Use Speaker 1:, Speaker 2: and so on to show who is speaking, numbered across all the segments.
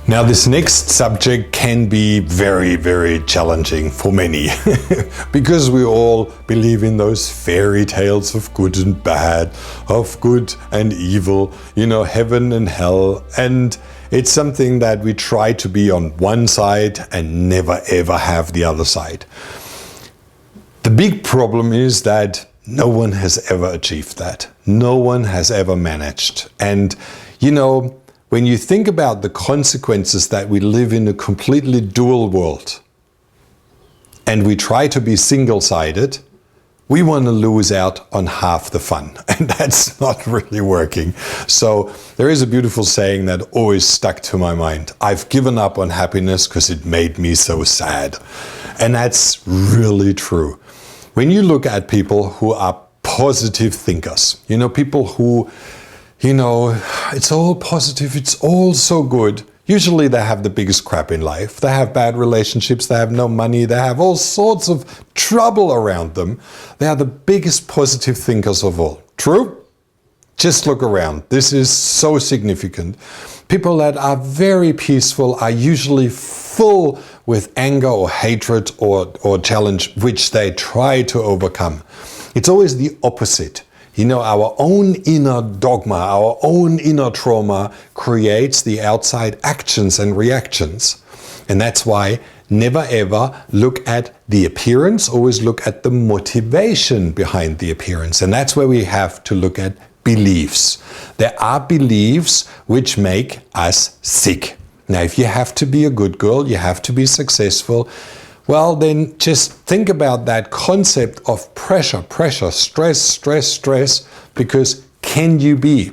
Speaker 1: Now, this next subject can be very, very challenging for many because we all believe in those fairy tales of good and bad, of good and evil, heaven and hell. And it's something that we try to be on one side and never ever have the other side. The big problem is that no one has ever achieved that. No one has ever managed. And, when you think about the consequences that we live in a completely dual world and we try to be single-sided, we want to lose out on half the fun, and that's not really working. So there is a beautiful saying that always stuck to my mind. I've given up on happiness because it made me so sad. And that's really true. When you look at people who are positive thinkers, people who it's all positive, it's all so good. Usually they have the biggest crap in life. They have bad relationships, they have no money, they have all sorts of trouble around them. They are the biggest positive thinkers of all. True? Just look around. This is so significant. People that are very peaceful are usually full with anger or hatred or challenge, which they try to overcome. It's always the opposite. Our own inner dogma, our own inner trauma creates the outside actions and reactions. And that's why never ever look at the appearance, always look at the motivation behind the appearance. And that's where we have to look at beliefs. There are beliefs which make us sick. Now, if you have to be a good girl, you have to be successful, well, then just think about that concept of pressure, stress, because can you be?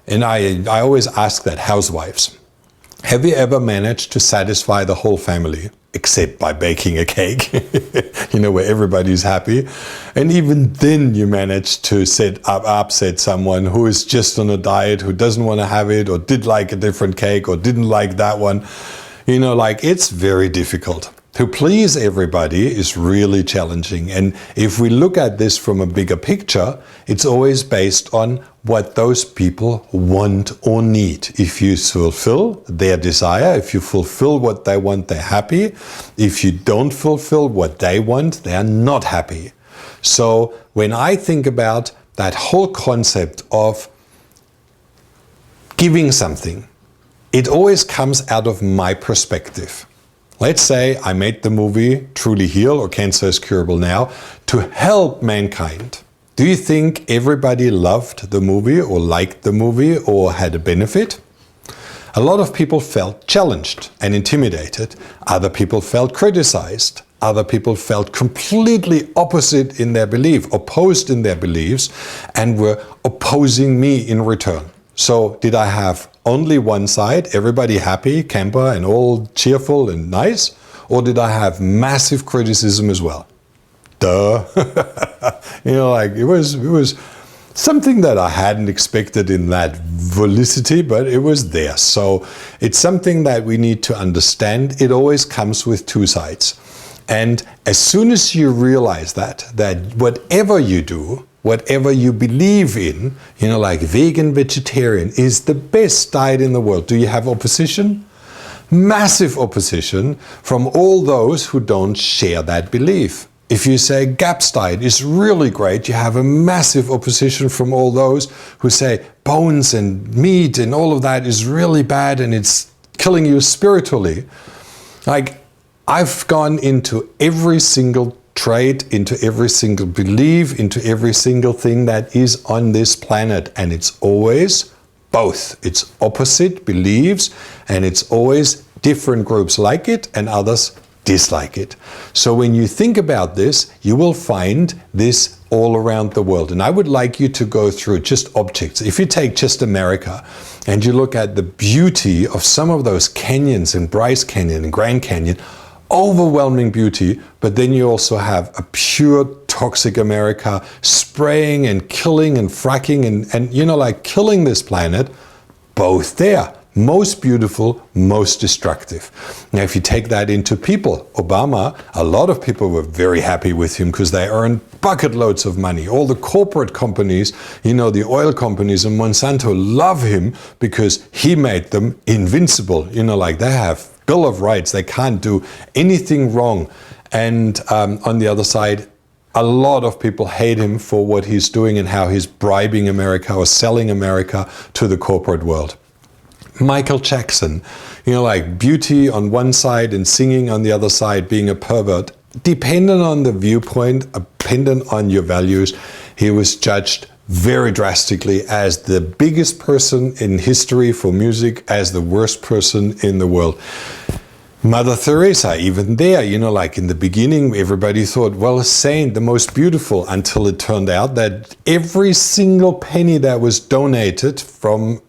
Speaker 1: And I always ask that housewives. Have you ever managed to satisfy the whole family, except by baking a cake, where everybody's happy? And even then you manage to upset someone who is just on a diet, who doesn't want to have it, or did like a different cake, or didn't like that one. It's very difficult. To please everybody is really challenging. And if we look at this from a bigger picture, it's always based on what those people want or need. If you fulfill their desire, if you fulfill what they want, they're happy. If you don't fulfill what they want, they are not happy. So when I think about that whole concept of giving something, it always comes out of my perspective. Let's say I made the movie Truly Heal or Cancer is Curable Now to help mankind. Do you think everybody loved the movie or liked the movie or had a benefit? A lot of people felt challenged and intimidated. Other people felt criticized. Other people felt completely opposite in their belief, opposed in their beliefs, and were opposing me in return. So did I have only one side, everybody happy, camper, and all cheerful and nice? Or did I have massive criticism as well? Duh. It was something that I hadn't expected in that velocity, but it was there. So it's something that we need to understand. It always comes with two sides. And as soon as you realize that whatever you do, whatever you believe in, like vegan, vegetarian, is the best diet in the world. Do you have opposition? Massive opposition from all those who don't share that belief. If you say GAPS diet is really great, you have a massive opposition from all those who say bones and meat and all of that is really bad and it's killing you spiritually. I've gone into every single trade, into every single belief, into every single thing that is on this planet. And it's always both. It's opposite beliefs, and it's always different groups like it and others dislike it. So when you think about this, you will find this all around the world. And I would like you to go through just objects. If you take just America and you look at the beauty of some of those canyons in Bryce Canyon and Grand Canyon, overwhelming beauty, but then you also have a pure toxic America spraying and killing and fracking and killing this planet, both there. most beautiful, most destructive. Now, if you take that into people, Obama, a lot of people were very happy with him because they earned bucket loads of money. All the corporate companies, the oil companies and Monsanto love him because he made them invincible. Like they have Bill of Rights, they can't do anything wrong. And on the other side, a lot of people hate him for what he's doing and how he's bribing America or selling America to the corporate world. Michael Jackson, like beauty on one side and singing on the other side, being a pervert. Dependent on the viewpoint, dependent on your values, he was judged very drastically as the biggest person in history for music, as the worst person in the world. Mother Teresa, even there, like in the beginning, everybody thought, well, a saint, the most beautiful, until it turned out that every single penny that was donated from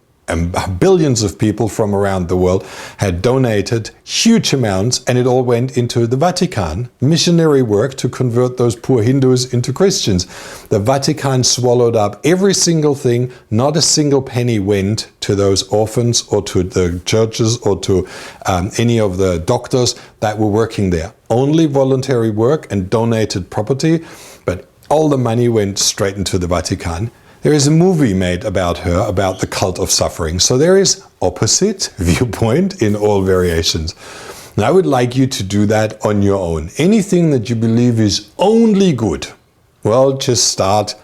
Speaker 1: billions of people from around the world had donated huge amounts, and it all went into the Vatican. Missionary work to convert those poor Hindus into Christians. The Vatican swallowed up every single thing. Not a single penny went to those orphans or to the churches or to any of the doctors that were working there. Only voluntary work and donated property, but all the money went straight into the Vatican. There is a movie made about her, about the cult of suffering. So there is opposite viewpoint in all variations. And I would like you to do that on your own. Anything that you believe is only good, well, just start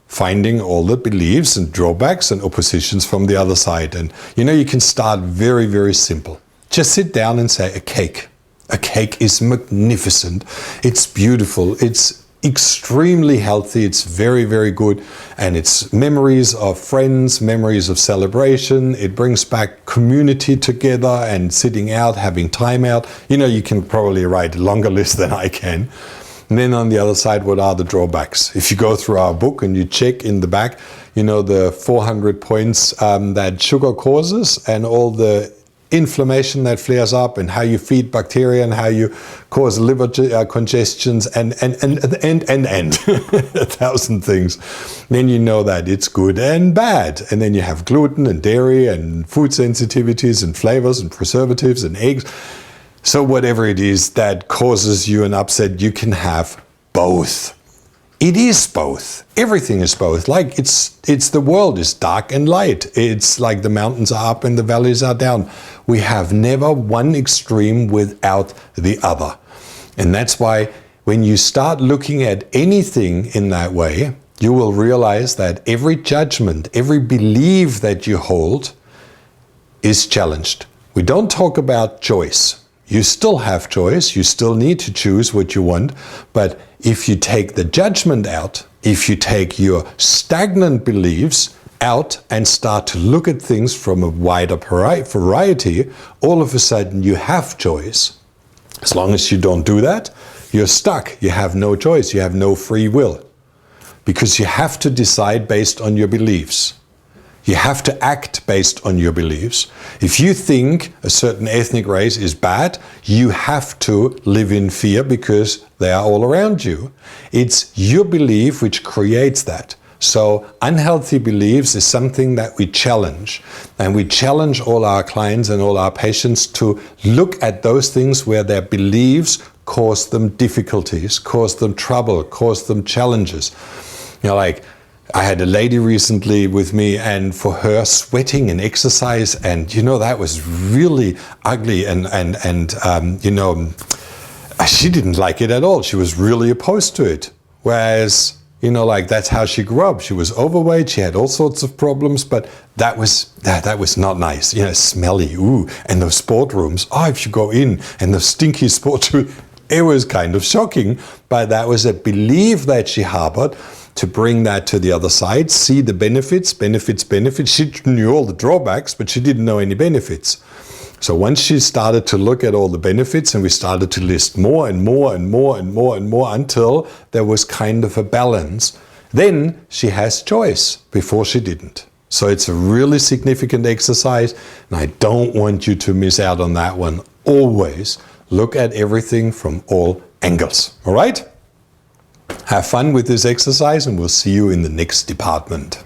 Speaker 1: finding all the beliefs and drawbacks and oppositions from the other side. And you can start very, very simple. Just sit down and say a cake. A cake is magnificent. It's beautiful. It's extremely healthy. It's very, very good. And it's memories of friends, memories of celebration. It brings back community together and sitting out, having time out. You can probably write a longer list than I can. And then on the other side, what are the drawbacks? If you go through our book and you check in the back, the 400 points that sugar causes and all the inflammation that flares up and how you feed bacteria and how you cause liver congestions and 1,000 things. Then that it's good and bad. And then you have gluten and dairy and food sensitivities and flavors and preservatives and eggs. So whatever it is that causes you an upset, you can have both. It is both. Everything is both. Like it's the world is dark and light. It's like the mountains are up and the valleys are down. We have never one extreme without the other. And that's why when you start looking at anything in that way, you will realize that every judgment, every belief that you hold is challenged. We don't talk about choice. You still have choice, you still need to choose what you want, but if you take the judgment out, if you take your stagnant beliefs out and start to look at things from a wider variety, all of a sudden you have choice. As long as you don't do that, you're stuck. You have no choice, you have no free will. Because you have to decide based on your beliefs. You have to act based on your beliefs. If you think a certain ethnic race is bad, you have to live in fear because they are all around you. It's your belief which creates that. So unhealthy beliefs is something that we challenge. And we challenge all our clients and all our patients to look at those things where their beliefs cause them difficulties, cause them trouble, cause them challenges. Like I had a lady recently with me, and for her, sweating and exercise, and that was really ugly, and she didn't like it at all. She was really opposed to it. Whereas, that's how she grew up. She was overweight. She had all sorts of problems, but that was not nice. Smelly, and those sport rooms. If you go in and the stinky sport room, it was kind of shocking. But that was a belief that she harbored. To bring that to the other side, see the benefits. She knew all the drawbacks, but she didn't know any benefits. So once she started to look at all the benefits, and we started to list more and more and more and more and more until there was kind of a balance, then she has choice. Before she didn't. So it's a really significant exercise, and I don't want you to miss out on that one. Always look at everything from all angles. All right? Have fun with this exercise, and we'll see you in the next department.